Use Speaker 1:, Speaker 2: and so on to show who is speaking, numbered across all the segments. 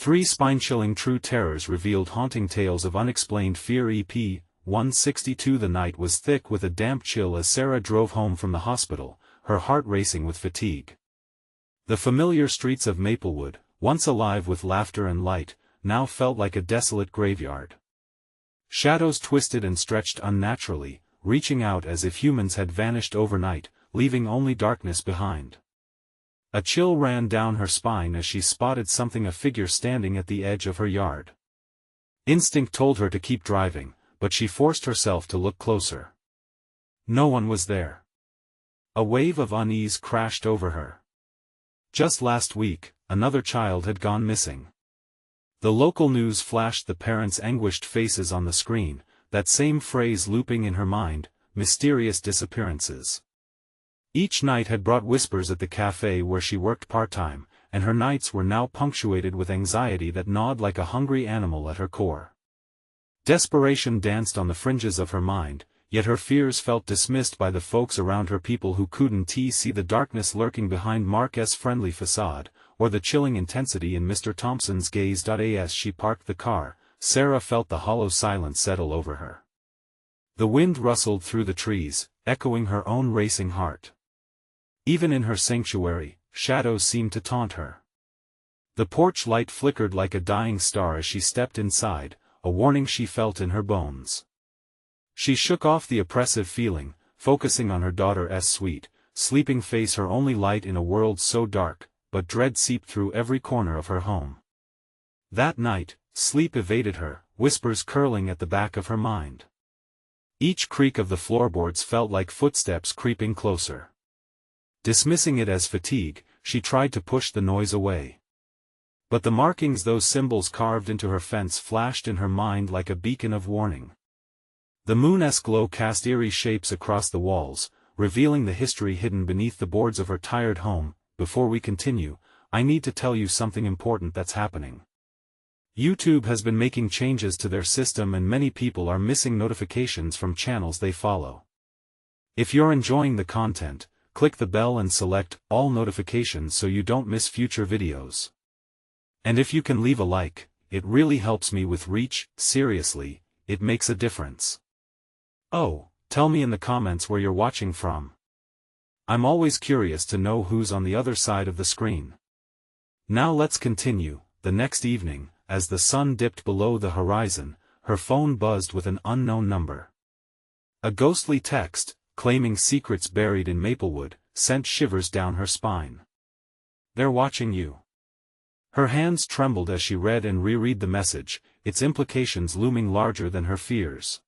Speaker 1: 3 spine-chilling true terrors revealed, haunting tales of unexplained fear. EP 162. The night was thick with a damp chill as Sarah drove home from the hospital, her heart racing with fatigue. The familiar streets of Maplewood, once alive with laughter and light, now felt like a desolate graveyard. Shadows twisted and stretched unnaturally, reaching out as if humans had vanished overnight, leaving only darkness behind. A chill ran down her spine as she spotted something, a figure standing at the edge of her yard. Instinct told her to keep driving, but she forced herself to look closer. No one was there. A wave of unease crashed over her. Just last week, another child had gone missing. The local news flashed the parents' anguished faces on the screen, that same phrase looping in her mind, mysterious disappearances. Each night had brought whispers at the cafe where she worked part-time, and her nights were now punctuated with anxiety that gnawed like a hungry animal at her core. Desperation danced on the fringes of her mind, yet her fears felt dismissed by the folks around her, people who couldn't see the darkness lurking behind Mark's friendly facade, or the chilling intensity in Mr. Thompson's gaze. As she parked the car, Sarah felt the hollow silence settle over her. The wind rustled through the trees, echoing her own racing heart. Even in her sanctuary, shadows seemed to taunt her. The porch light flickered like a dying star as she stepped inside, a warning she felt in her bones. She shook off the oppressive feeling, focusing on her daughter's sweet, sleeping face, her only light in a world so dark, but dread seeped through every corner of her home. That night, sleep evaded her, whispers curling at the back of her mind. Each creak of the floorboards felt like footsteps creeping closer. Dismissing it as fatigue, she tried to push the noise away. But the markings those symbols carved into her fence flashed in her mind like a beacon of warning. The moon's glow cast eerie shapes across the walls, revealing the history hidden beneath the boards of her tired home. Before we continue, I need to tell you something important that's happening. YouTube has been making changes to their system and many people are missing notifications from channels they follow. If you're enjoying the content, click the bell and select all notifications so you don't miss future videos. And if you can leave a like, it really helps me with reach. Seriously, it makes a difference. Oh, tell me in the comments where you're watching from. I'm always curious to know who's on the other side of the screen. Now let's continue. The next evening, as the sun dipped below the horizon, her phone buzzed with an unknown number. A ghostly text, claiming secrets buried in Maplewood, sent shivers down her spine. "They're watching you." Her hands trembled as she read and reread the message, its implications looming larger than her fears.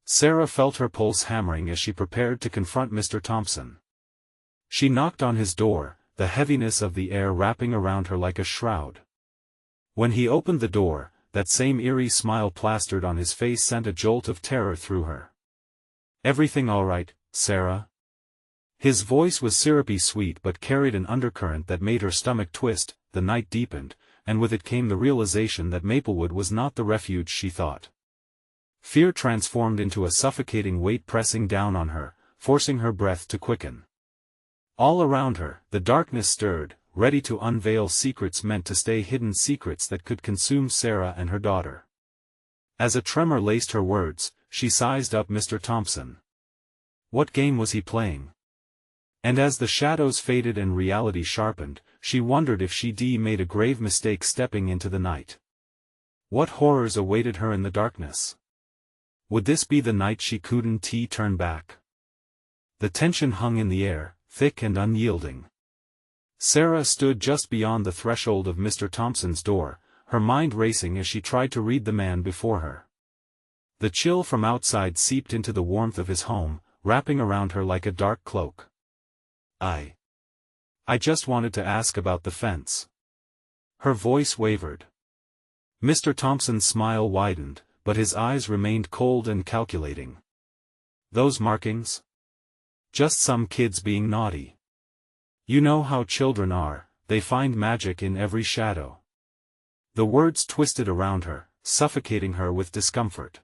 Speaker 1: Sarah felt her pulse hammering as she prepared to confront Mr. Thompson. She knocked on his door, the heaviness of the air wrapping around her like a shroud. When he opened the door, that same eerie smile plastered on his face sent a jolt of terror through her. "Everything all right, Sarah?" His voice was syrupy sweet but carried an undercurrent that made her stomach twist. The night deepened, and with it came the realization that Maplewood was not the refuge she thought. Fear transformed into a suffocating weight pressing down on her, forcing her breath to quicken. All around her, the darkness stirred, ready to unveil secrets meant to stay hidden, secrets that could consume Sarah and her daughter. As a tremor laced her words, she sized up Mr. Thompson. What game was he playing? And as the shadows faded and reality sharpened, she wondered if she'd made a grave mistake stepping into the night. What horrors awaited her in the darkness? Would this be the night she couldn't turn back? The tension hung in the air, thick and unyielding. Sarah stood just beyond the threshold of Mr. Thompson's door, her mind racing as she tried to read the man before her. The chill from outside seeped into the warmth of his home, wrapping around her like a dark cloak. I just wanted to ask about the fence." Her voice wavered. Mr. Thompson's smile widened, but his eyes remained cold and calculating. "Those markings? Just some kids being naughty. You know how children are, they find magic in every shadow." The words twisted around her, suffocating her with discomfort.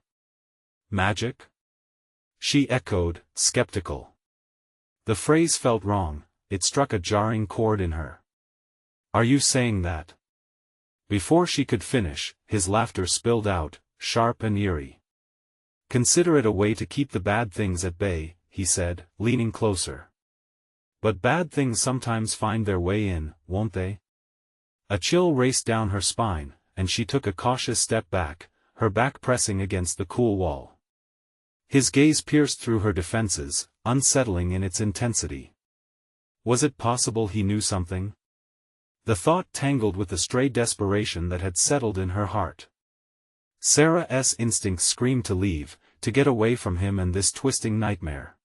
Speaker 1: "Magic?" she echoed, skeptical. The phrase felt wrong, it struck a jarring chord in her. "Are you saying that Before she could finish, his laughter spilled out, sharp and eerie. "Consider it a way to keep the bad things at bay," he said, leaning closer. "But bad things sometimes find their way in, won't they?" A chill raced down her spine, and she took a cautious step back, her back pressing against the cool wall. His gaze pierced through her defenses, unsettling in its intensity. Was it possible he knew something? The thought tangled with the stray desperation that had settled in her heart. Sarah's instincts screamed to leave, to get away from him and this twisting nightmare.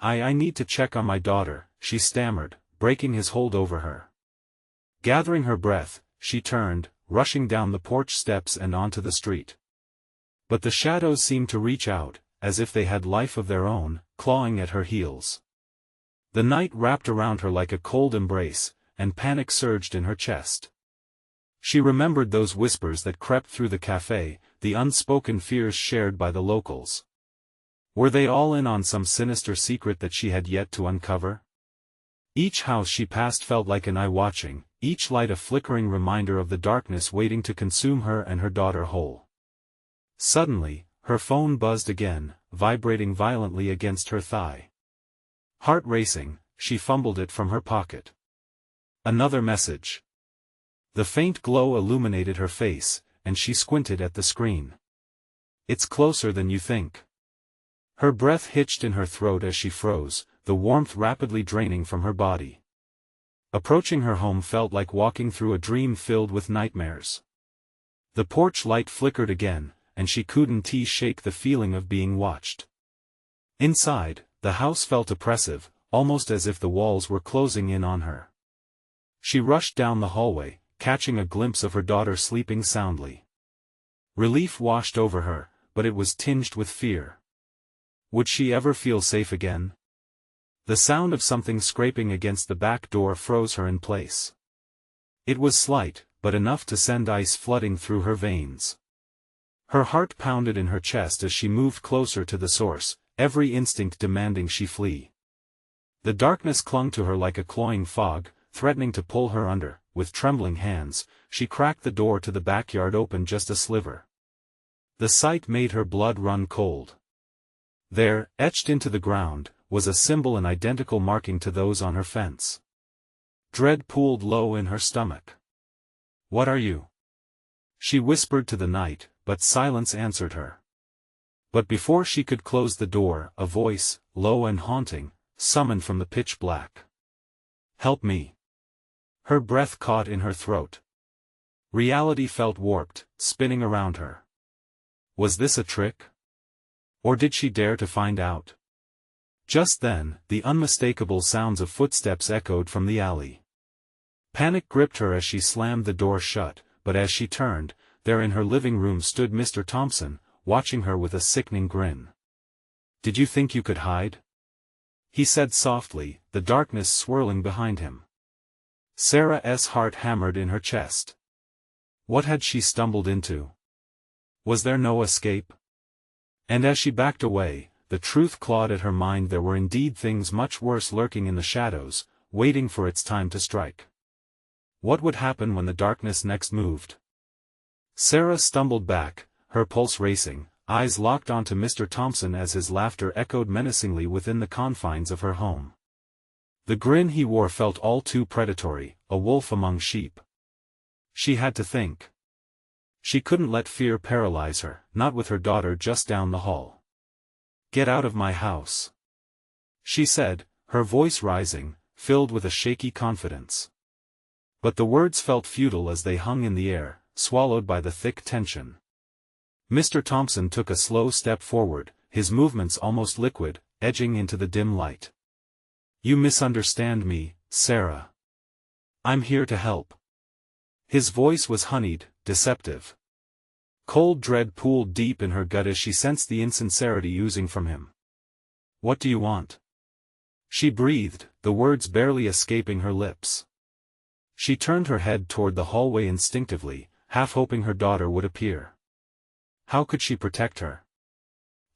Speaker 1: I need to check on my daughter," she stammered, breaking his hold over her. Gathering her breath, she turned, rushing down the porch steps and onto the street. But the shadows seemed to reach out, as if they had life of their own, clawing at her heels. The night wrapped around her like a cold embrace, and panic surged in her chest. She remembered those whispers that crept through the café, the unspoken fears shared by the locals. Were they all in on some sinister secret that she had yet to uncover? Each house she passed felt like an eye watching, each light a flickering reminder of the darkness waiting to consume her and her daughter whole. Suddenly, her phone buzzed again, vibrating violently against her thigh. Heart racing, she fumbled it from her pocket. Another message. The faint glow illuminated her face, and she squinted at the screen. "It's closer than you think." Her breath hitched in her throat as she froze, the warmth rapidly draining from her body. Approaching her home felt like walking through a dream filled with nightmares. The porch light flickered again, and she couldn't shake the feeling of being watched. Inside, the house felt oppressive, almost as if the walls were closing in on her. She rushed down the hallway, catching a glimpse of her daughter sleeping soundly. Relief washed over her, but it was tinged with fear. Would she ever feel safe again? The sound of something scraping against the back door froze her in place. It was slight, but enough to send ice flooding through her veins. Her heart pounded in her chest as she moved closer to the source, every instinct demanding she flee. The darkness clung to her like a cloying fog, threatening to pull her under. With trembling hands, she cracked the door to the backyard open just a sliver. The sight made her blood run cold. There, etched into the ground, was a symbol and identical marking to those on her fence. Dread pooled low in her stomach. "What are you?" she whispered to the night, but silence answered her. But before she could close the door, a voice, low and haunting, summoned from the pitch black. "Help me." Her breath caught in her throat. Reality felt warped, spinning around her. Was this a trick? Or did she dare to find out? Just then, the unmistakable sounds of footsteps echoed from the alley. Panic gripped her as she slammed the door shut, but as she turned, there in her living room stood Mr. Thompson, watching her with a sickening grin. "Did you think you could hide?" he said softly, the darkness swirling behind him. Sarah's heart hammered in her chest. What had she stumbled into? Was there no escape? And as she backed away, the truth clawed at her mind. There were indeed things much worse lurking in the shadows, waiting for its time to strike. What would happen when the darkness next moved? Sarah stumbled back, her pulse racing, eyes locked onto Mr. Thompson as his laughter echoed menacingly within the confines of her home. The grin he wore felt all too predatory, a wolf among sheep. She had to think. She couldn't let fear paralyze her, not with her daughter just down the hall. "Get out of my house," she said, her voice rising, filled with a shaky confidence. But the words felt futile as they hung in the air, swallowed by the thick tension. Mr. Thompson took a slow step forward, his movements almost liquid, edging into the dim light. "You misunderstand me, Sarah. I'm here to help." His voice was honeyed, deceptive. Cold dread pooled deep in her gut as she sensed the insincerity oozing from him. "What do you want?" she breathed, the words barely escaping her lips. She turned her head toward the hallway instinctively, half hoping her daughter would appear. How could she protect her?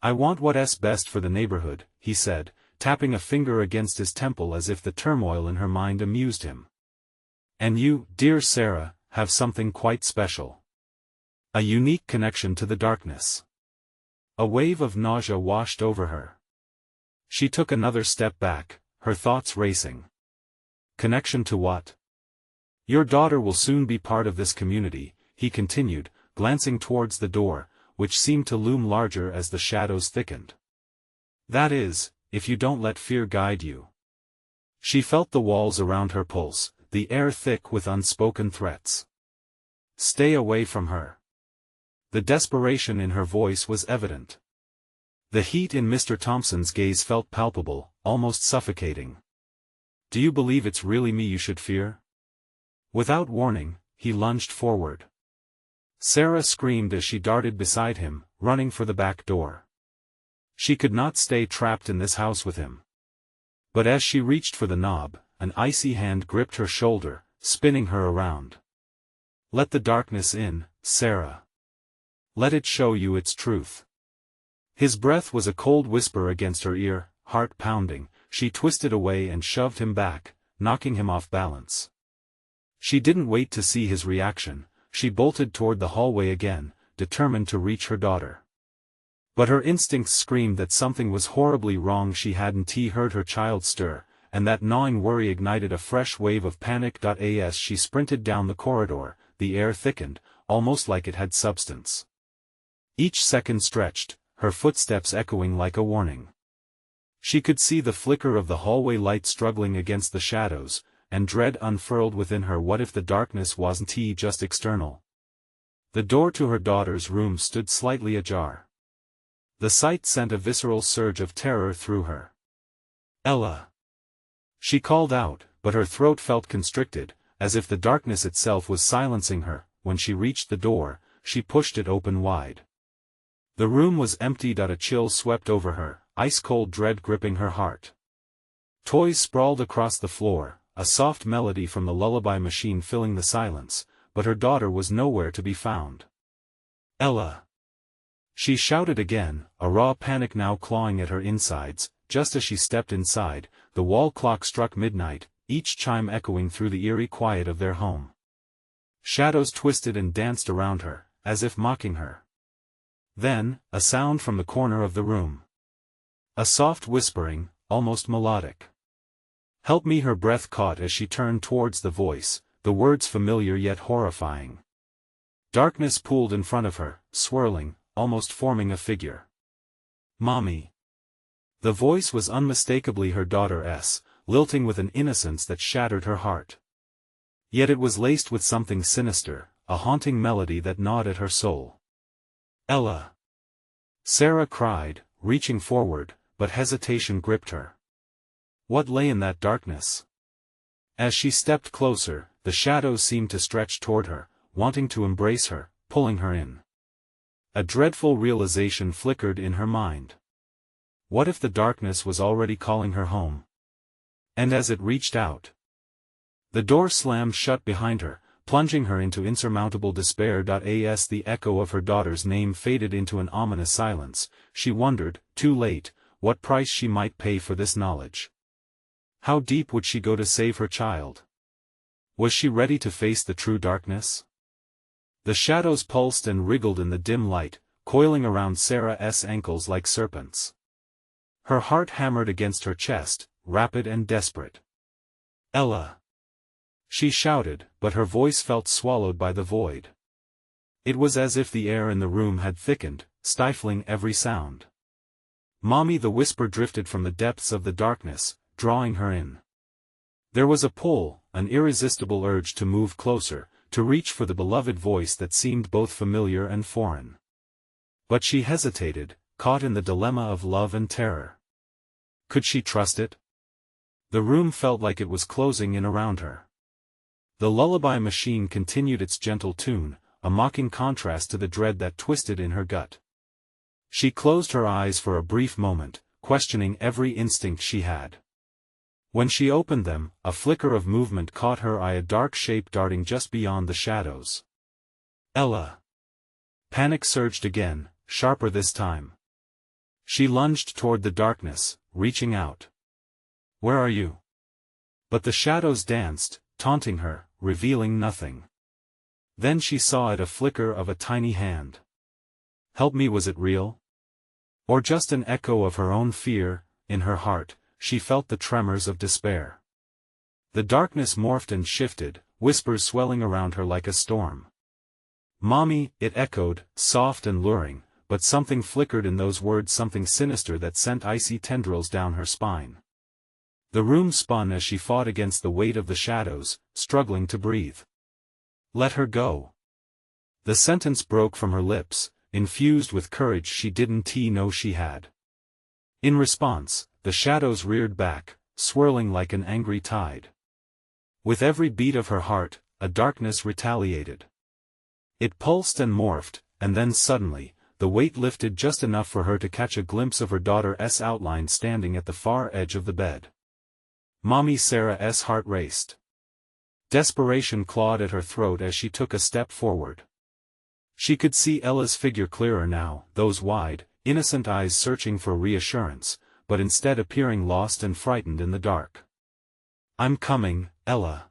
Speaker 1: "I want what's best for the neighborhood," he said, tapping a finger against his temple as if the turmoil in her mind amused him. "And you, dear Sarah, have something quite special. A unique connection to the darkness. A wave of nausea washed over her. She took another step back, her thoughts racing. Connection to what? Your daughter will soon be part of this community, he continued, glancing towards the door, which seemed to loom larger as the shadows thickened. That is, if you don't let fear guide you. She felt the walls around her pulse, the air thick with unspoken threats. Stay away from her. The desperation in her voice was evident. The heat in Mr. Thompson's gaze felt palpable, almost suffocating. Do you believe it's really me you should fear? Without warning, he lunged forward. Sarah screamed as she darted beside him, running for the back door. She could not stay trapped in this house with him. But as she reached for the knob, an icy hand gripped her shoulder, spinning her around. Let the darkness in, Sarah. Let it show you its truth. His breath was a cold whisper against her ear, heart pounding. She twisted away and shoved him back, knocking him off balance. She didn't wait to see his reaction. She bolted toward the hallway again, determined to reach her daughter. But her instincts screamed that something was horribly wrong. She hadn't heard her child stir, and that gnawing worry ignited a fresh wave of panic. As she sprinted down the corridor, the air thickened, almost like it had substance. Each second stretched, her footsteps echoing like a warning. She could see the flicker of the hallway light struggling against the shadows, and dread unfurled within her. What if the darkness wasn't just external? The door to her daughter's room stood slightly ajar. The sight sent a visceral surge of terror through her. Ella! She called out, but her throat felt constricted, as if the darkness itself was silencing her. When she reached the door, she pushed it open wide. The room was empty. A chill swept over her, ice-cold dread gripping her heart. Toys sprawled across the floor, a soft melody from the lullaby machine filling the silence, but her daughter was nowhere to be found. Ella! She shouted again, a raw panic now clawing at her insides. Just as she stepped inside, the wall clock struck midnight, each chime echoing through the eerie quiet of their home. Shadows twisted and danced around her, as if mocking her. Then, a sound from the corner of the room. A soft whispering, almost melodic. Help me. Her breath caught as she turned towards the voice, the words familiar yet horrifying. Darkness pooled in front of her, swirling, almost forming a figure. Mommy. The voice was unmistakably her daughter's, lilting with an innocence that shattered her heart. Yet it was laced with something sinister, a haunting melody that gnawed at her soul. Ella! Sarah cried, reaching forward, but hesitation gripped her. What lay in that darkness? As she stepped closer, the shadows seemed to stretch toward her, wanting to embrace her, pulling her in. A dreadful realization flickered in her mind. What if the darkness was already calling her home? And as it reached out, the door slammed shut behind her, plunging her into insurmountable despair. As the echo of her daughter's name faded into an ominous silence, she wondered, too late, what price she might pay for this knowledge. How deep would she go to save her child? Was she ready to face the true darkness? The shadows pulsed and wriggled in the dim light, coiling around Sarah's ankles like serpents. Her heart hammered against her chest, rapid and desperate. Ella! She shouted, but her voice felt swallowed by the void. It was as if the air in the room had thickened, stifling every sound. Mommy! The whisper drifted from the depths of the darkness, drawing her in. There was a pull, an irresistible urge to move closer, to reach for the beloved voice that seemed both familiar and foreign. But she hesitated, caught in the dilemma of love and terror. Could she trust it? The room felt like it was closing in around her. The lullaby machine continued its gentle tune, a mocking contrast to the dread that twisted in her gut. She closed her eyes for a brief moment, questioning every instinct she had. When she opened them, a flicker of movement caught her eye, a dark shape darting just beyond the shadows. Ella! Panic surged again, sharper this time. She lunged toward the darkness, reaching out. Where are you? But the shadows danced, taunting her, revealing nothing. Then she saw it, a flicker of a tiny hand. Help me, was it real? Or just an echo of her own fear? In her heart, she felt the tremors of despair. The darkness morphed and shifted, whispers swelling around her like a storm. "Mommy," it echoed, soft and luring, but something flickered in those words, something sinister that sent icy tendrils down her spine. The room spun as she fought against the weight of the shadows, struggling to breathe. "Let her go." The sentence broke from her lips, infused with courage she didn't know she had. In response, the shadows reared back, swirling like an angry tide. With every beat of her heart, a darkness retaliated. It pulsed and morphed, and then suddenly, the weight lifted just enough for her to catch a glimpse of her daughter's outline standing at the far edge of the bed. Mommy! Sarah's heart raced. Desperation clawed at her throat as she took a step forward. She could see Ella's figure clearer now, those wide, innocent eyes searching for reassurance, but instead appearing lost and frightened in the dark. "I'm coming, Ella."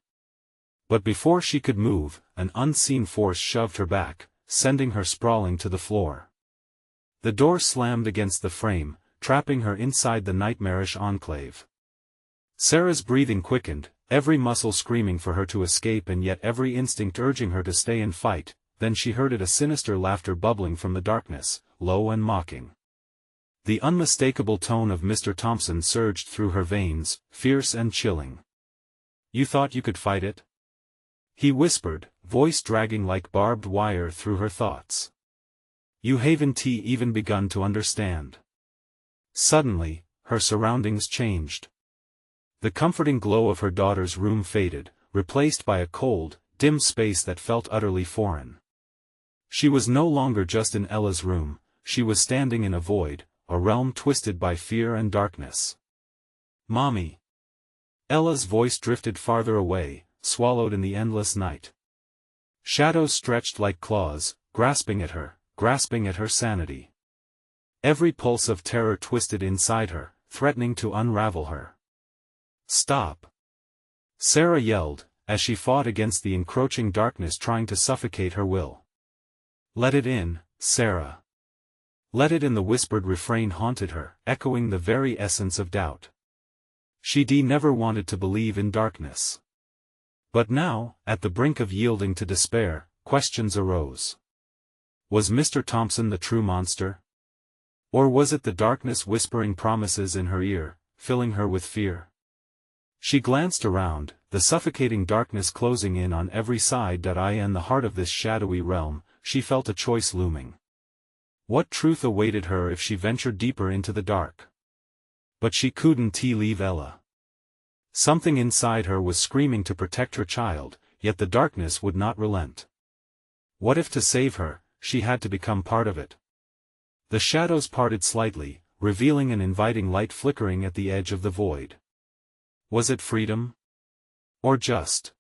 Speaker 1: But before she could move, an unseen force shoved her back, sending her sprawling to the floor. The door slammed against the frame, trapping her inside the nightmarish enclave. Sarah's breathing quickened, every muscle screaming for her to escape and yet every instinct urging her to stay and fight. Then she heard a sinister laughter bubbling from the darkness, low and mocking. The unmistakable tone of Mr. Thompson surged through her veins, fierce and chilling. "You thought you could fight it?" he whispered, voice dragging like barbed wire through her thoughts. "You haven't even begun to understand." Suddenly, her surroundings changed. The comforting glow of her daughter's room faded, replaced by a cold, dim space that felt utterly foreign. She was no longer just in Ella's room, she was standing in a void, a realm twisted by fear and darkness. "Mommy." Ella's voice drifted farther away, swallowed in the endless night. Shadows stretched like claws, grasping at her sanity. Every pulse of terror twisted inside her, threatening to unravel her. "Stop!" Sarah yelled, as she fought against the encroaching darkness trying to suffocate her will. "Let it in, Sarah. Let it in." The whispered refrain haunted her, echoing the very essence of doubt. She never wanted to believe in darkness. But now, at the brink of yielding to despair, questions arose. Was Mr. Thompson the true monster? Or was it the darkness whispering promises in her ear, filling her with fear? She glanced around, the suffocating darkness closing in on every side. In the heart of this shadowy realm, she felt a choice looming. What truth awaited her if she ventured deeper into the dark? But she couldn't leave Ella. Something inside her was screaming to protect her child, yet the darkness would not relent. What if to save her, she had to become part of it? The shadows parted slightly, revealing an inviting light flickering at the edge of the void. Was it freedom? Or just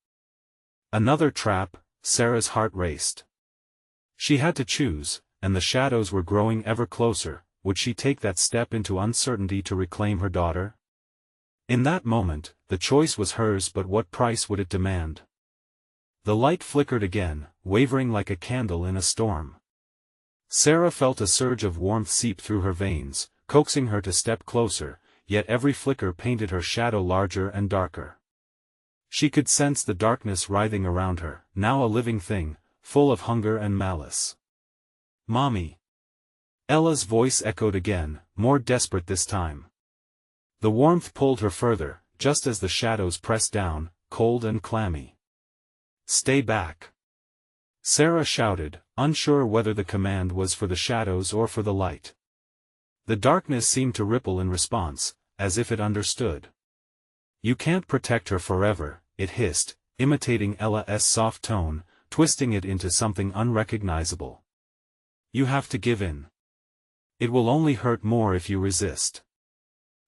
Speaker 1: another trap? Sarah's heart raced. She had to choose, and the shadows were growing ever closer. Would she take that step into uncertainty to reclaim her daughter? In that moment, the choice was hers, but what price would it demand? The light flickered again, wavering like a candle in a storm. Sarah felt a surge of warmth seep through her veins, coaxing her to step closer, yet every flicker painted her shadow larger and darker. She could sense the darkness writhing around her, now a living thing, full of hunger and malice. "Mommy." Ella's voice echoed again, more desperate this time. The warmth pulled her further, just as the shadows pressed down, cold and clammy. "Stay back!" Sarah shouted, unsure whether the command was for the shadows or for the light. The darkness seemed to ripple in response, as if it understood. "You can't protect her forever," it hissed, imitating Ella's soft tone, twisting it into something unrecognizable. "You have to give in. It will only hurt more if you resist."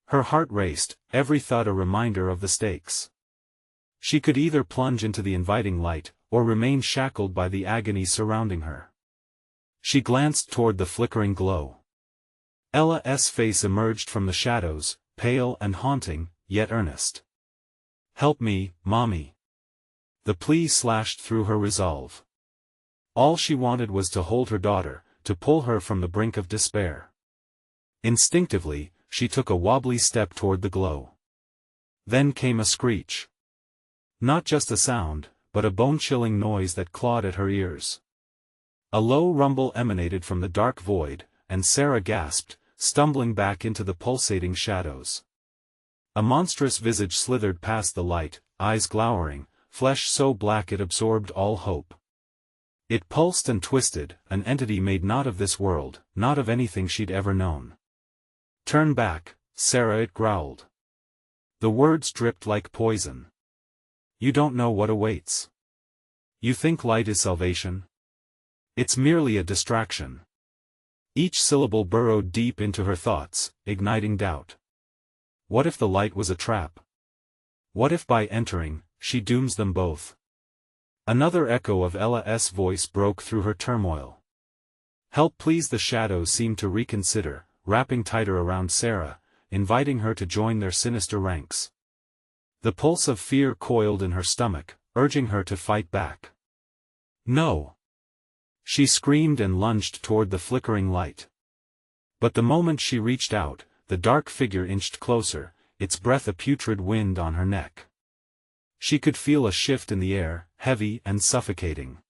Speaker 1: Her heart raced, every thought a reminder of the stakes. She could either plunge into the inviting light, or remain shackled by the agony surrounding her. She glanced toward the flickering glow. Ella's face emerged from the shadows, pale and haunting, yet earnest. "Help me, Mommy." The plea slashed through her resolve. All she wanted was to hold her daughter, to pull her from the brink of despair. Instinctively, she took a wobbly step toward the glow. Then came a screech. Not just a sound, but a bone-chilling noise that clawed at her ears. A low rumble emanated from the dark void, and Sarah gasped, stumbling back into the pulsating shadows. A monstrous visage slithered past the light, eyes glowering, flesh so black it absorbed all hope. It pulsed and twisted, an entity made not of this world, not of anything she'd ever known. "Turn back, Sarah," it growled. The words dripped like poison. "You don't know what awaits. You think light is salvation? It's merely a distraction." Each syllable burrowed deep into her thoughts, igniting doubt. What if the light was a trap? What if by entering, she dooms them both? Another echo of Ella's voice broke through her turmoil. "Help please." The shadows seemed to reconsider, wrapping tighter around Sarah, inviting her to join their sinister ranks. The pulse of fear coiled in her stomach, urging her to fight back. "No!" She screamed and lunged toward the flickering light. But the moment she reached out, the dark figure inched closer, its breath a putrid wind on her neck. She could feel a shift in the air, heavy and suffocating.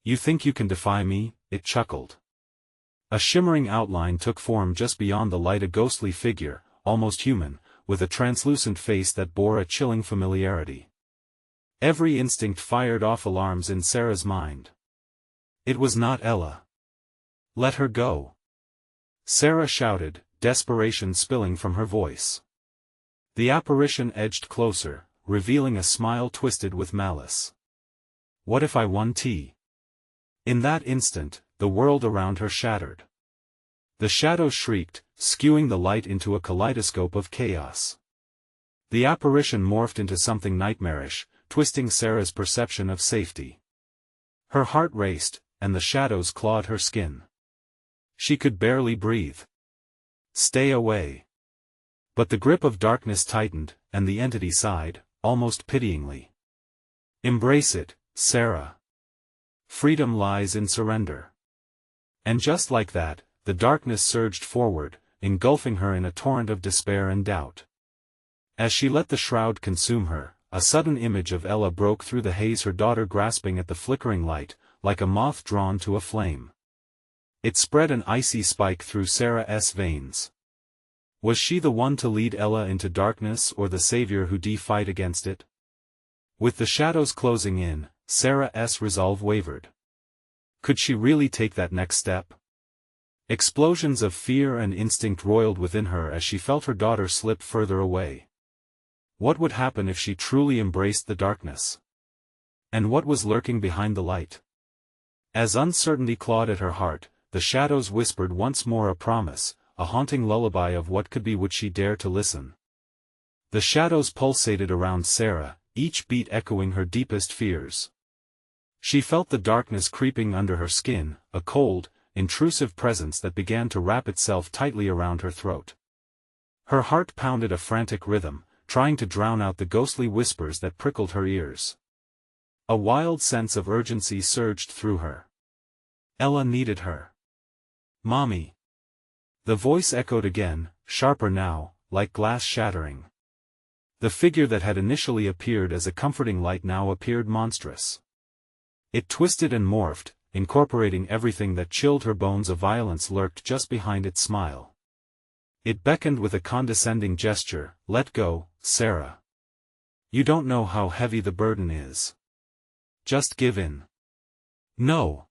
Speaker 1: "You think you can defy me?" it chuckled. A shimmering outline took form just beyond the light, a ghostly figure, almost human, with a translucent face that bore a chilling familiarity. Every instinct fired off alarms in Sarah's mind. It was not Ella. "Let her go!" Sarah shouted, desperation spilling from her voice. The apparition edged closer, revealing a smile twisted with malice. "What if I won tea?" In that instant, the world around her shattered. The shadows shrieked, skewing the light into a kaleidoscope of chaos. The apparition morphed into something nightmarish, twisting Sarah's perception of safety. Her heart raced, and the shadows clawed her skin. She could barely breathe. "Stay away." But the grip of darkness tightened, and the entity sighed, almost pityingly. "Embrace it, Sarah. Freedom lies in surrender." And just like that, the darkness surged forward, engulfing her in a torrent of despair and doubt. As she let the shroud consume her, a sudden image of Ella broke through the haze, her daughter grasping at the flickering light, like a moth drawn to a flame. It spread an icy spike through Sarah's veins. Was she the one to lead Ella into darkness, or the savior who defied against it? With the shadows closing in, Sarah's resolve wavered. Could she really take that next step? Explosions of fear and instinct roiled within her as she felt her daughter slip further away. What would happen if she truly embraced the darkness? And what was lurking behind the light? As uncertainty clawed at her heart, the shadows whispered once more a promise, a haunting lullaby of what could be. Would she dare to listen? The shadows pulsated around Sarah, each beat echoing her deepest fears. She felt the darkness creeping under her skin, a cold, intrusive presence that began to wrap itself tightly around her throat. Her heart pounded a frantic rhythm, trying to drown out the ghostly whispers that prickled her ears. A wild sense of urgency surged through her. Ella needed her. "Mommy." The voice echoed again, sharper now, like glass shattering. The figure that had initially appeared as a comforting light now appeared monstrous. It twisted and morphed, incorporating everything that chilled her bones. A violence lurked just behind its smile. It beckoned with a condescending gesture, "Let go, Sarah. You don't know how heavy the burden is. Just give in." "No."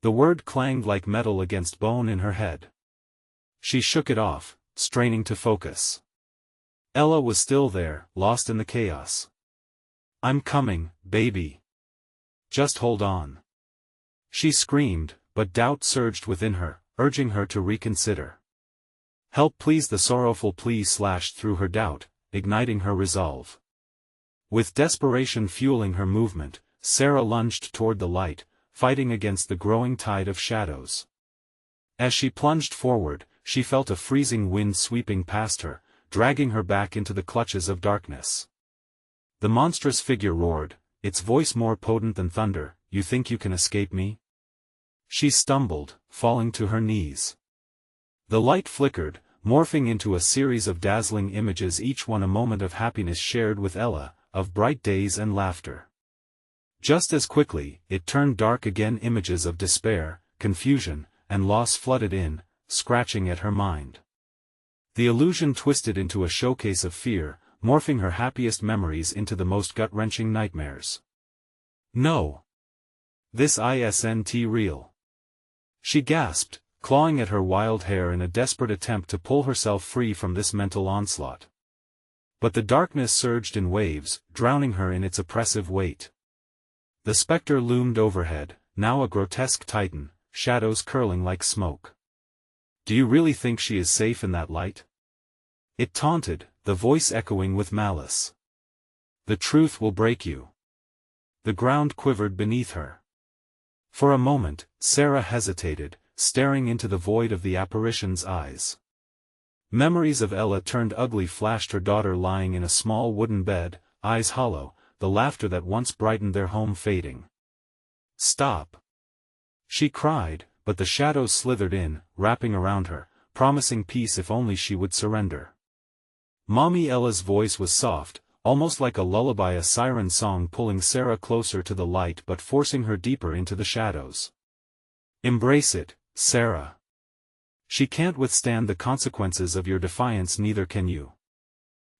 Speaker 1: The word clanged like metal against bone in her head. She shook it off, straining to focus. Ella was still there, lost in the chaos. "I'm coming, baby. Just hold on." She screamed, but doubt surged within her, urging her to reconsider. "Help please." The sorrowful plea slashed through her doubt, igniting her resolve. With desperation fueling her movement, Sarah lunged toward the light, fighting against the growing tide of shadows. As she plunged forward, she felt a freezing wind sweeping past her, dragging her back into the clutches of darkness. The monstrous figure roared, its voice more potent than thunder, you think you can escape me? She stumbled, falling to her knees. The light flickered, morphing into a series of dazzling images, each one a moment of happiness shared with Ella, of bright days and laughter. Just as quickly, it turned dark again, images of despair, confusion, and loss flooded in, scratching at her mind. The illusion twisted into a showcase of fear, morphing her happiest memories into the most gut-wrenching nightmares. No. This isn't real. She gasped, clawing at her wild hair in a desperate attempt to pull herself free from this mental onslaught. But the darkness surged in waves, drowning her in its oppressive weight. The specter loomed overhead, now a grotesque titan, shadows curling like smoke. Do you really think she is safe in that light? It taunted, the voice echoing with malice. The truth will break you. The ground quivered beneath her. For a moment, Sarah hesitated, staring into the void of the apparition's eyes. Memories of Ella turned ugly flashed, her daughter lying in a small wooden bed, eyes hollow, the laughter that once brightened their home fading. Stop! She cried, but the shadows slithered in, wrapping around her, promising peace if only she would surrender. Mommy Ella's voice was soft, almost like a lullaby, a siren song, pulling Sarah closer to the light but forcing her deeper into the shadows. Embrace it, Sarah. She can't withstand the consequences of your defiance, neither can you.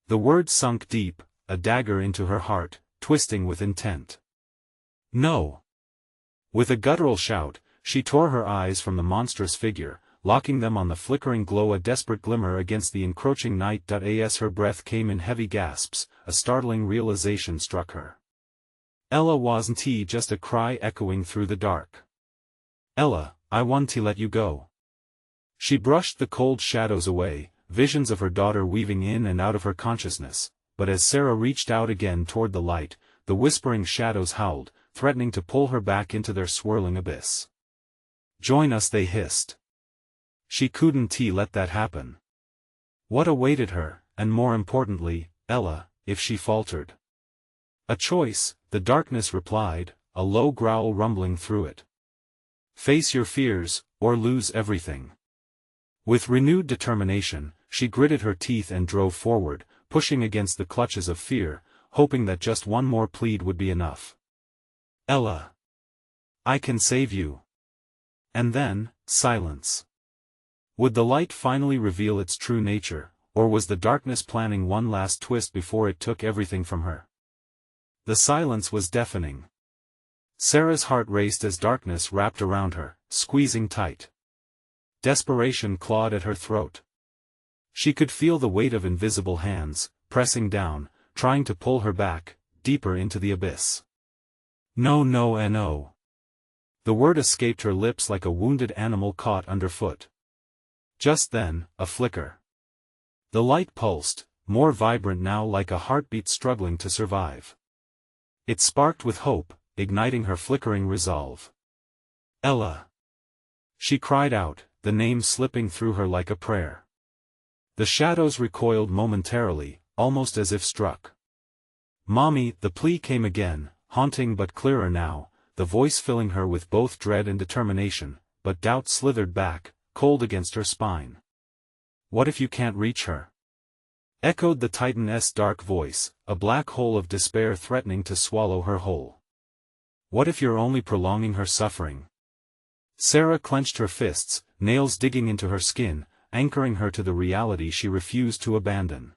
Speaker 1: The words sunk deep, a dagger into her heart, twisting with intent. No. With a guttural shout, she tore her eyes from the monstrous figure, locking them on the flickering glow, a desperate glimmer against the encroaching night. As her breath came in heavy gasps, a startling realization struck her. Ella wasn't just a cry echoing through the dark. Ella, I want to let you go. She brushed the cold shadows away, visions of her daughter weaving in and out of her consciousness, but as Sarah reached out again toward the light, the whispering shadows howled, threatening to pull her back into their swirling abyss. Join us, they hissed. She couldn't let that happen. What awaited her, and more importantly, Ella, if she faltered? A choice, the darkness replied, a low growl rumbling through it. Face your fears, or lose everything. With renewed determination, she gritted her teeth and drove forward, pushing against the clutches of fear, hoping that just one more plead would be enough. Ella. I can save you. And then, silence. Would the light finally reveal its true nature, or was the darkness planning one last twist before it took everything from her? The silence was deafening. Sarah's heart raced as darkness wrapped around her, squeezing tight. Desperation clawed at her throat. She could feel the weight of invisible hands, pressing down, trying to pull her back, deeper into the abyss. No, no, no. The word escaped her lips like a wounded animal caught underfoot. Just then, a flicker. The light pulsed, more vibrant now, like a heartbeat struggling to survive. It sparked with hope, igniting her flickering resolve. Ella. She cried out, the name slipping through her like a prayer. The shadows recoiled momentarily, almost as if struck. Mommy, the plea came again, haunting but clearer now, the voice filling her with both dread and determination, but doubt slithered back, cold against her spine. What if you can't reach her? Echoed the Titan's dark voice, a black hole of despair threatening to swallow her whole. What if you're only prolonging her suffering? Sarah clenched her fists, nails digging into her skin, anchoring her to the reality she refused to abandon.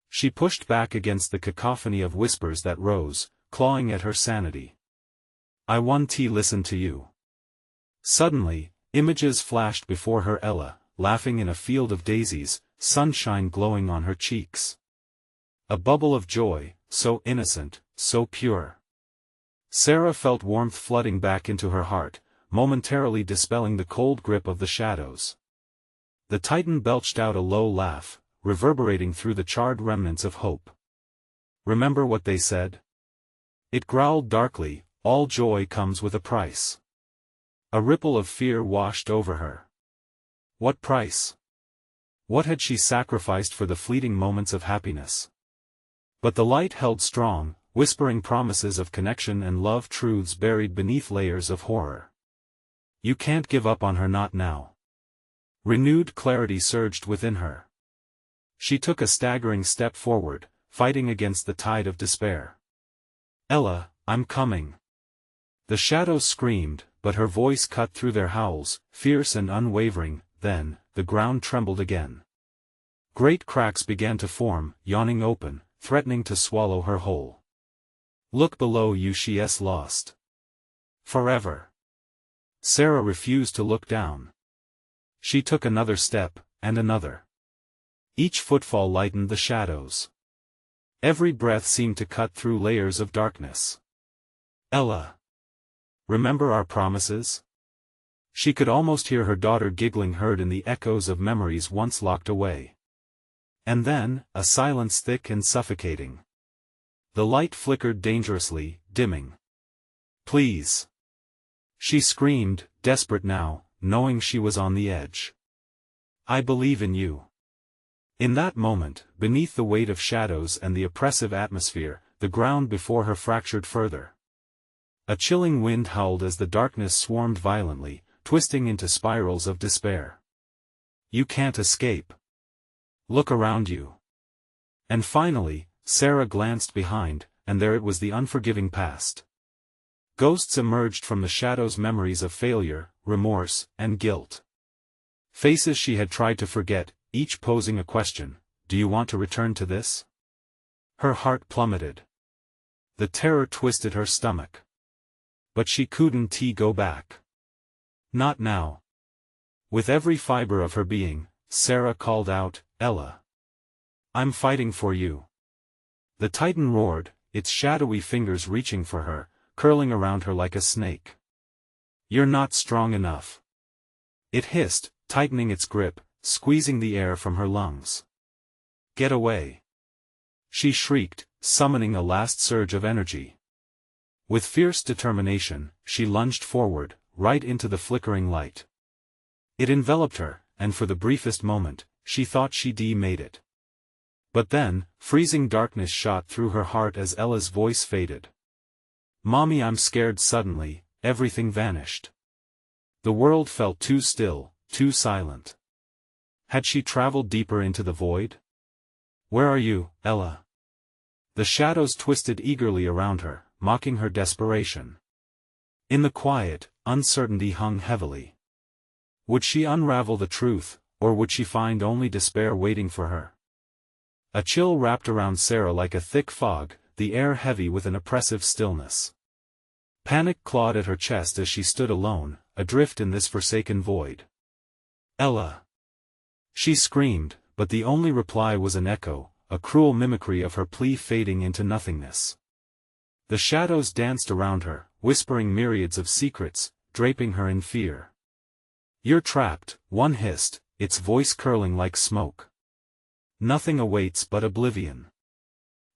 Speaker 1: She pushed back against the cacophony of whispers that rose, clawing at her sanity. I want to listen to you. Suddenly, images flashed before her, Ella, laughing in a field of daisies, sunshine glowing on her cheeks. A bubble of joy, so innocent, so pure. Sarah felt warmth flooding back into her heart, momentarily dispelling the cold grip of the shadows. The Titan belched out a low laugh, reverberating through the charred remnants of hope. Remember what they said? It growled darkly, all joy comes with a price. A ripple of fear washed over her. What price? What had she sacrificed for the fleeting moments of happiness? But the light held strong, whispering promises of connection and love, truths buried beneath layers of horror. You can't give up on her, not now. Renewed clarity surged within her. She took a staggering step forward, fighting against the tide of despair. Ella, I'm coming. The shadows screamed, but her voice cut through their howls, fierce and unwavering. Then, the ground trembled again. Great cracks began to form, yawning open, threatening to swallow her whole. Look below you, she's lost. Forever. Sarah refused to look down. She took another step, and another. Each footfall lightened the shadows. Every breath seemed to cut through layers of darkness. Ella. Remember our promises? She could almost hear her daughter giggling, heard in the echoes of memories once locked away. And then, a silence thick and suffocating. The light flickered dangerously, dimming. Please. She screamed, desperate now, knowing she was on the edge. I believe in you. In that moment, beneath the weight of shadows and the oppressive atmosphere, the ground before her fractured further. A chilling wind howled as the darkness swarmed violently, twisting into spirals of despair. You can't escape. Look around you. And finally, Sarah glanced behind, and there it was, the unforgiving past. Ghosts emerged from the shadows, memories of failure, remorse, and guilt. Faces she had tried to forget, each posing a question: do you want to return to this? Her heart plummeted. The terror twisted her stomach. But she couldn't go back. Not now. With every fiber of her being, Sarah called out, Ella. I'm fighting for you. The Titan roared, its shadowy fingers reaching for her, curling around her like a snake. You're not strong enough. It hissed, tightening its grip, squeezing the air from her lungs. Get away. She shrieked, summoning a last surge of energy. With fierce determination, she lunged forward, right into the flickering light. It enveloped her, and for the briefest moment, she thought she'd made it. But then, freezing darkness shot through her heart as Ella's voice faded. Mommy, I'm scared. Suddenly, everything vanished. The world felt too still, too silent. Had she traveled deeper into the void? Where are you, Ella? The shadows twisted eagerly around her, mocking her desperation. In the quiet, uncertainty hung heavily. Would she unravel the truth, or would she find only despair waiting for her? A chill wrapped around Sarah like a thick fog, the air heavy with an oppressive stillness. Panic clawed at her chest as she stood alone, adrift in this forsaken void. Ella! She screamed, but the only reply was an echo, a cruel mimicry of her plea fading into nothingness. The shadows danced around her, whispering myriads of secrets, draping her in fear. You're trapped, one hissed, its voice curling like smoke. Nothing awaits but oblivion.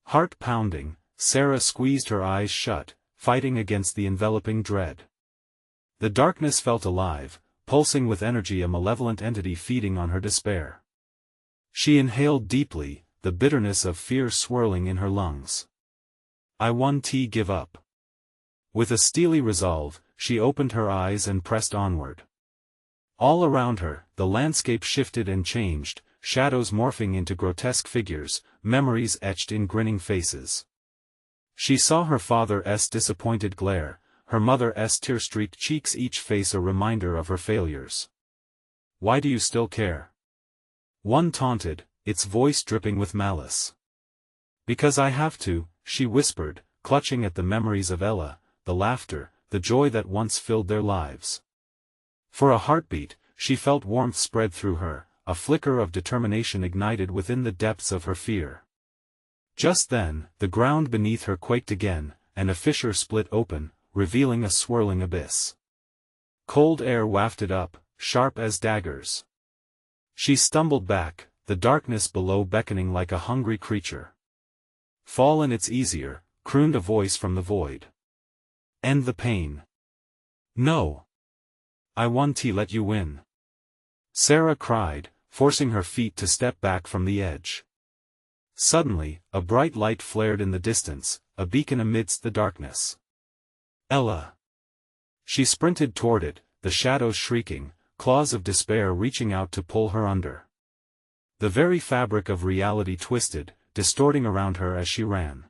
Speaker 1: Heart pounding, Sarah squeezed her eyes shut, fighting against the enveloping dread. The darkness felt alive, pulsing with energy, a malevolent entity feeding on her despair. She inhaled deeply, the bitterness of fear swirling in her lungs. I won't give up. With a steely resolve, she opened her eyes and pressed onward. All around her, the landscape shifted and changed, shadows morphing into grotesque figures, memories etched in grinning faces. She saw her father's disappointed glare, her mother's tear-streaked cheeks, each face a reminder of her failures. Why do you still care? One taunted, its voice dripping with malice. Because I have to, she whispered, clutching at the memories of Ella, the laughter, the joy that once filled their lives. For a heartbeat, she felt warmth spread through her, a flicker of determination ignited within the depths of her fear. Just then, the ground beneath her quaked again, and a fissure split open, revealing a swirling abyss. Cold air wafted up, sharp as daggers. She stumbled back, the darkness below beckoning like a hungry creature. Fall and it's easier, crooned a voice from the void. End the pain. No. I won't let you win. Sarah cried, forcing her feet to step back from the edge. Suddenly, a bright light flared in the distance, a beacon amidst the darkness. Ella! She sprinted toward it, the shadows shrieking, claws of despair reaching out to pull her under. The very fabric of reality twisted, distorting around her as she ran.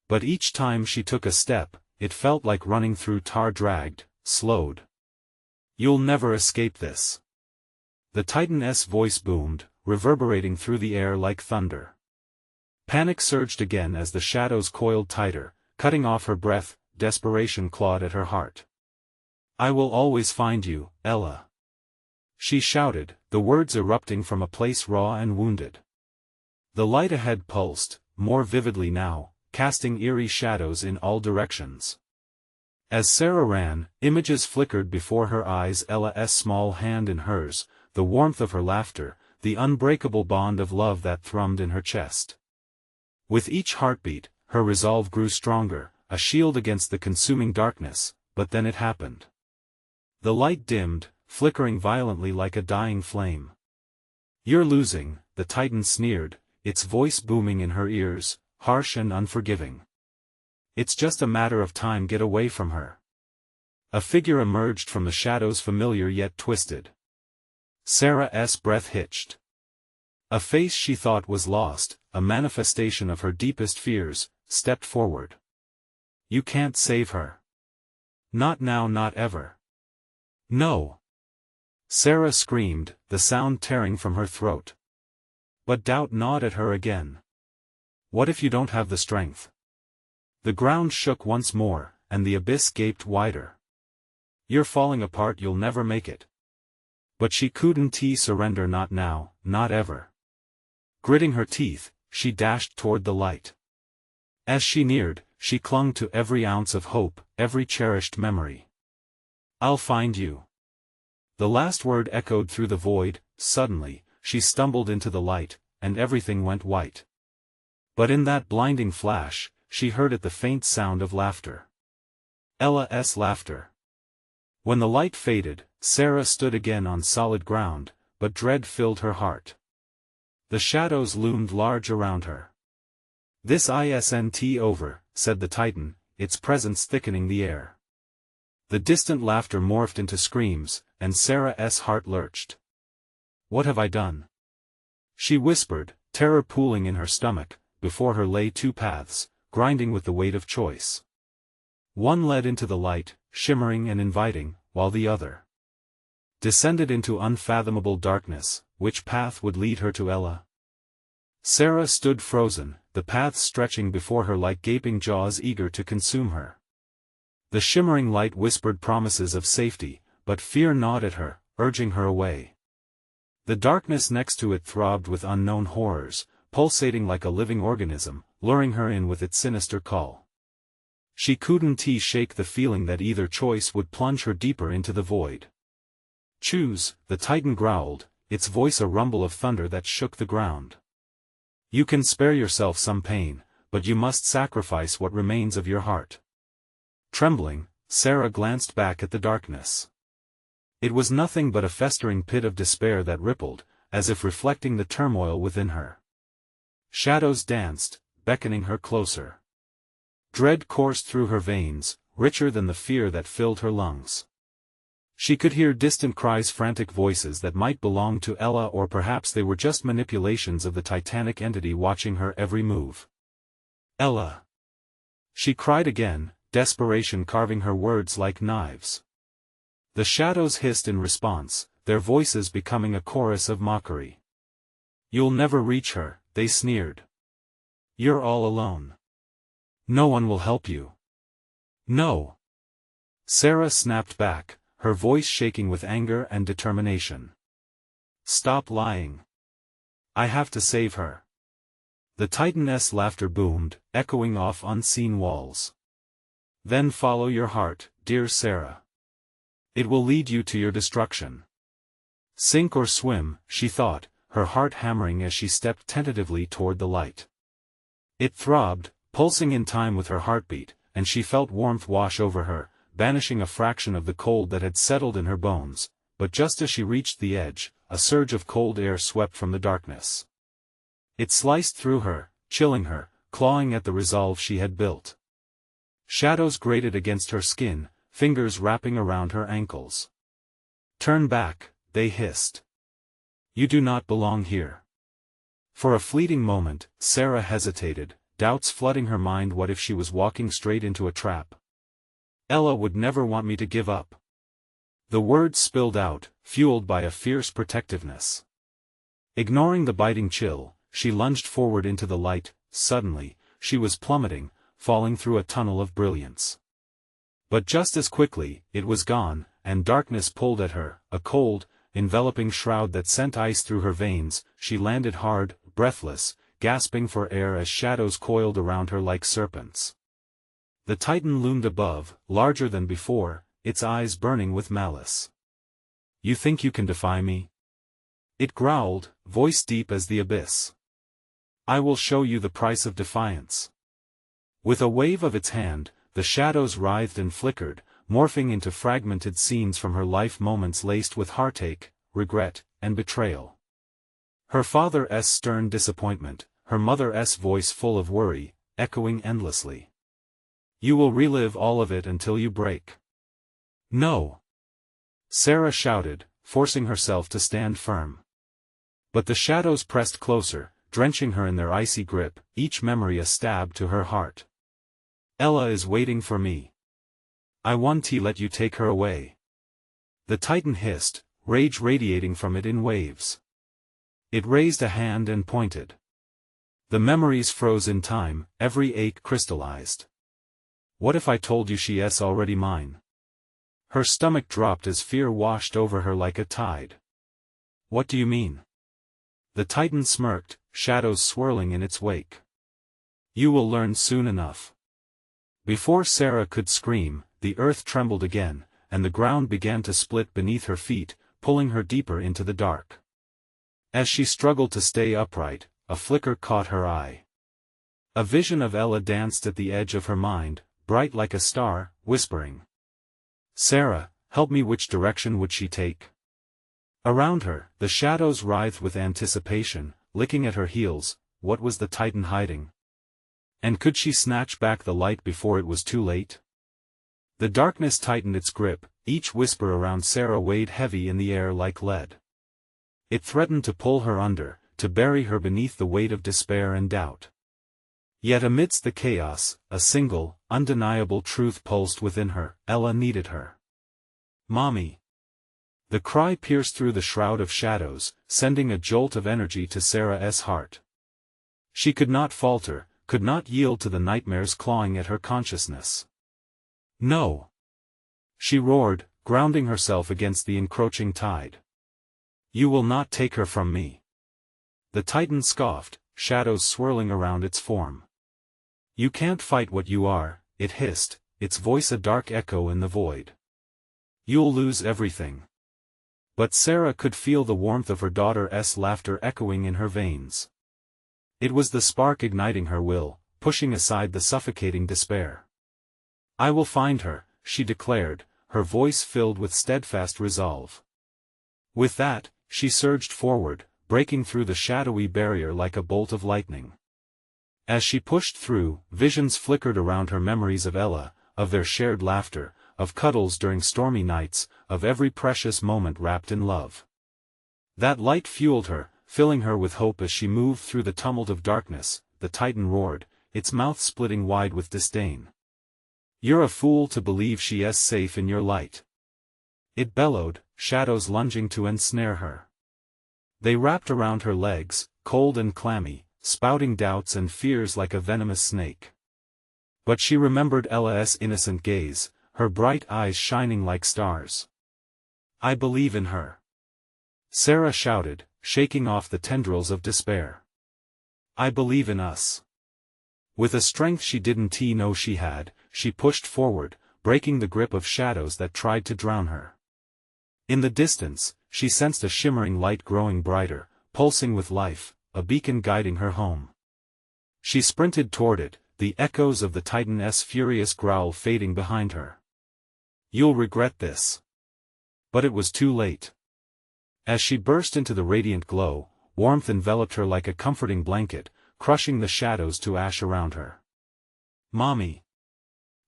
Speaker 1: But each time she took a step, it felt like running through tar dragged, slowed. "You'll never escape this." The Titan's voice boomed, reverberating through the air like thunder. Panic surged again as the shadows coiled tighter, cutting off her breath. Desperation clawed at her heart. "I will always find you, Ella," she shouted, the words erupting from a place raw and wounded. The light ahead pulsed, more vividly now, casting eerie shadows in all directions. As Sarah ran, images flickered before her eyes: Ella's small hand in hers, the warmth of her laughter, the unbreakable bond of love that thrummed in her chest. With each heartbeat, her resolve grew stronger, a shield against the consuming darkness, but then it happened. The light dimmed, flickering violently like a dying flame. "You're losing," the Titan sneered, its voice booming in her ears, harsh and unforgiving. "It's just a matter of time. Get away from her." A figure emerged from the shadows, familiar yet twisted. Sarah's breath hitched. A face she thought was lost, a manifestation of her deepest fears, stepped forward. "You can't save her. Not now, not ever." "No!" Sarah screamed, the sound tearing from her throat. But doubt gnawed at her again. "What if you don't have the strength?" The ground shook once more, and the abyss gaped wider. "You're falling apart. You'll never make it." But she couldn't surrender. Not now, not ever. Gritting her teeth, she dashed toward the light. As she neared, she clung to every ounce of hope, every cherished memory. "I'll find you." The last word echoed through the void. Suddenly, she stumbled into the light, and everything went white. But in that blinding flash, she heard it, the faint sound of laughter. Ella's laughter. When the light faded, Sarah stood again on solid ground, but dread filled her heart. The shadows loomed large around her. "This isn't over," said the Titan, its presence thickening the air. The distant laughter morphed into screams, and Sarah's heart lurched. "What have I done?" she whispered, terror pooling in her stomach. Before her lay two paths, grinding with the weight of choice. One led into the light, shimmering and inviting, while the other descended into unfathomable darkness. Which path would lead her to Ella? Sarah stood frozen, the paths stretching before her like gaping jaws eager to consume her. The shimmering light whispered promises of safety, but fear gnawed at her, urging her away. The darkness next to it throbbed with unknown horrors, pulsating like a living organism, luring her in with its sinister call. She couldn't shake the feeling that either choice would plunge her deeper into the void. "Choose," the Titan growled, its voice a rumble of thunder that shook the ground. "You can spare yourself some pain, but you must sacrifice what remains of your heart." Trembling, Sarah glanced back at the darkness. It was nothing but a festering pit of despair that rippled, as if reflecting the turmoil within her. Shadows danced, beckoning her closer. Dread coursed through her veins, richer than the fear that filled her lungs. She could hear distant cries, frantic voices that might belong to Ella, or perhaps they were just manipulations of the titanic entity watching her every move. "Ella!" she cried again, desperation carving her words like knives. The shadows hissed in response, their voices becoming a chorus of mockery. "You'll never reach her," they sneered. "You're all alone. No one will help you." "No!" Sarah snapped back, her voice shaking with anger and determination. "Stop lying. I have to save her." The Titan's laughter boomed, echoing off unseen walls. "Then follow your heart, dear Sarah. It will lead you to your destruction." Sink or swim, she thought, her heart hammering as she stepped tentatively toward the light. It throbbed, pulsing in time with her heartbeat, and she felt warmth wash over her, banishing a fraction of the cold that had settled in her bones. But just as she reached the edge, a surge of cold air swept from the darkness. It sliced through her, chilling her, clawing at the resolve she had built. Shadows grated against her skin, fingers wrapping around her ankles. "Turn back," they hissed. "You do not belong here." For a fleeting moment, Sarah hesitated, doubts flooding her mind. What if she was walking straight into a trap? "Ella would never want me to give up." The words spilled out, fueled by a fierce protectiveness. Ignoring the biting chill, she lunged forward into the light. Suddenly, she was plummeting, falling through a tunnel of brilliance. But just as quickly, it was gone, and darkness pulled at her, a cold, enveloping shroud that sent ice through her veins. She landed hard, breathless, gasping for air as shadows coiled around her like serpents. The Titan loomed above, larger than before, its eyes burning with malice. "You think you can defy me?" It growled, voice deep as the abyss. "I will show you the price of defiance." With a wave of its hand, the shadows writhed and flickered, morphing into fragmented scenes from her life, moments laced with heartache, regret, and betrayal. Her father's stern disappointment, her mother's voice full of worry, echoing endlessly. "You will relive all of it until you break." "No!" Sarah shouted, forcing herself to stand firm. But the shadows pressed closer, drenching her in their icy grip, each memory a stab to her heart. "Ella is waiting for me. I won't let you take her away." The Titan hissed, rage radiating from it in waves. It raised a hand and pointed. The memories froze in time, every ache crystallized. "What if I told you she's already mine?" Her stomach dropped as fear washed over her like a tide. "What do you mean?" The Titan smirked, shadows swirling in its wake. "You will learn soon enough." Before Sarah could scream, the earth trembled again, and the ground began to split beneath her feet, pulling her deeper into the dark. As she struggled to stay upright, a flicker caught her eye. A vision of Ella danced at the edge of her mind, bright like a star, whispering, "Sarah, help me." Which direction would she take? Around her, the shadows writhed with anticipation, licking at her heels. What was the Titan hiding? And could she snatch back the light before it was too late? The darkness tightened its grip, each whisper around Sarah weighed heavy in the air like lead. It threatened to pull her under, to bury her beneath the weight of despair and doubt. Yet amidst the chaos, a single, undeniable truth pulsed within her: Ella needed her. "Mommy!" The cry pierced through the shroud of shadows, sending a jolt of energy to Sarah's heart. She could not falter, could not yield to the nightmares clawing at her consciousness. "No!" she roared, grounding herself against the encroaching tide. "You will not take her from me." The Titan scoffed, shadows swirling around its form. "You can't fight what you are," it hissed, its voice a dark echo in the void. "You'll lose everything." But Sarah could feel the warmth of her daughter's laughter echoing in her veins. It was the spark igniting her will, pushing aside the suffocating despair. "I will find her," she declared, her voice filled with steadfast resolve. With that, she surged forward, breaking through the shadowy barrier like a bolt of lightning. As she pushed through, visions flickered around her, memories of Ella, of their shared laughter, of cuddles during stormy nights, of every precious moment wrapped in love. That light fueled her, filling her with hope as she moved through the tumult of darkness. The Titan roared, its mouth splitting wide with disdain. "You're a fool to believe she's safe in your light." It bellowed, shadows lunging to ensnare her. They wrapped around her legs, cold and clammy, spouting doubts and fears like a venomous snake. But she remembered Ella's innocent gaze, her bright eyes shining like stars. "I believe in her," Sarah shouted, shaking off the tendrils of despair. "I believe in us." With a strength she didn't know she had, she pushed forward, breaking the grip of shadows that tried to drown her. In the distance, she sensed a shimmering light growing brighter, pulsing with life, a beacon guiding her home. She sprinted toward it, the echoes of the Titan's furious growl fading behind her. "You'll regret this." But it was too late. As she burst into the radiant glow, warmth enveloped her like a comforting blanket, crushing the shadows to ash around her. "Mommy!"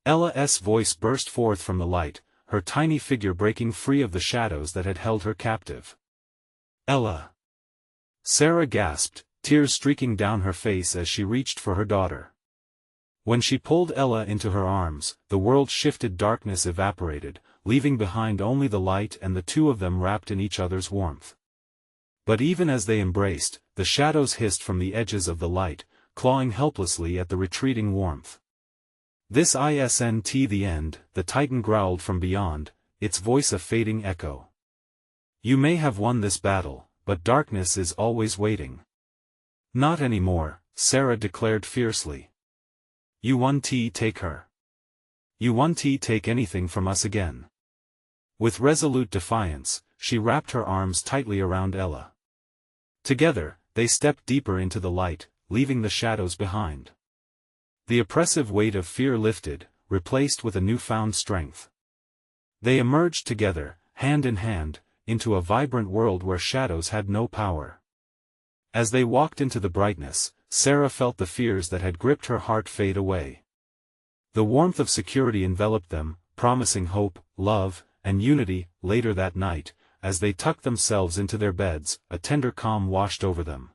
Speaker 1: Ella's voice burst forth from the light, her tiny figure breaking free of the shadows that had held her captive. "Ella!" Sarah gasped, tears streaking down her face as she reached for her daughter. When she pulled Ella into her arms, the world shifted, darkness evaporated, leaving behind only the light and the two of them wrapped in each other's warmth. But even as they embraced, the shadows hissed from the edges of the light, clawing helplessly at the retreating warmth. "This isn't the end," the Titan growled from beyond, its voice a fading echo. "You may have won this battle, but darkness is always waiting." "Not anymore," Sarah declared fiercely. "You won't take her. You won't take anything from us again." With resolute defiance, she wrapped her arms tightly around Ella. Together, they stepped deeper into the light, leaving the shadows behind. The oppressive weight of fear lifted, replaced with a newfound strength. They emerged together, hand in hand, into a vibrant world where shadows had no power. As they walked into the brightness, Sarah felt the fears that had gripped her heart fade away. The warmth of security enveloped them, promising hope, love, and unity. Later that night, as they tucked themselves into their beds, a tender calm washed over them.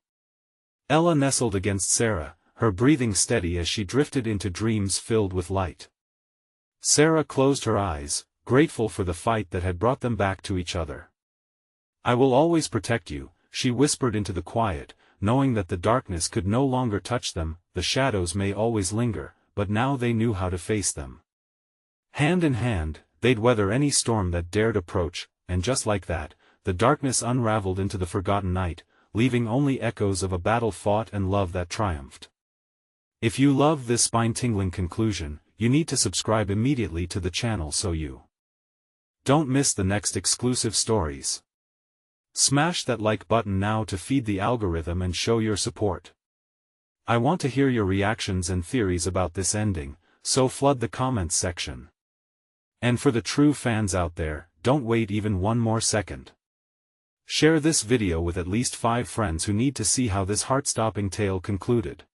Speaker 1: Ella nestled against Sarah, her breathing steady as she drifted into dreams filled with light. Sarah closed her eyes, grateful for the fight that had brought them back to each other. "I will always protect you," she whispered into the quiet, knowing that the darkness could no longer touch them. The shadows may always linger, but now they knew how to face them. Hand in hand, they'd weather any storm that dared approach, and just like that, the darkness unraveled into the forgotten night, leaving only echoes of a battle fought and love that triumphed. If you love this spine-tingling conclusion, you need to subscribe immediately to the channel so you don't miss the next exclusive stories. Smash that like button now to feed the algorithm and show your support. I want to hear your reactions and theories about this ending, so flood the comments section. And for the true fans out there, don't wait even one more second. Share this video with at least 5 friends who need to see how this heart-stopping tale concluded.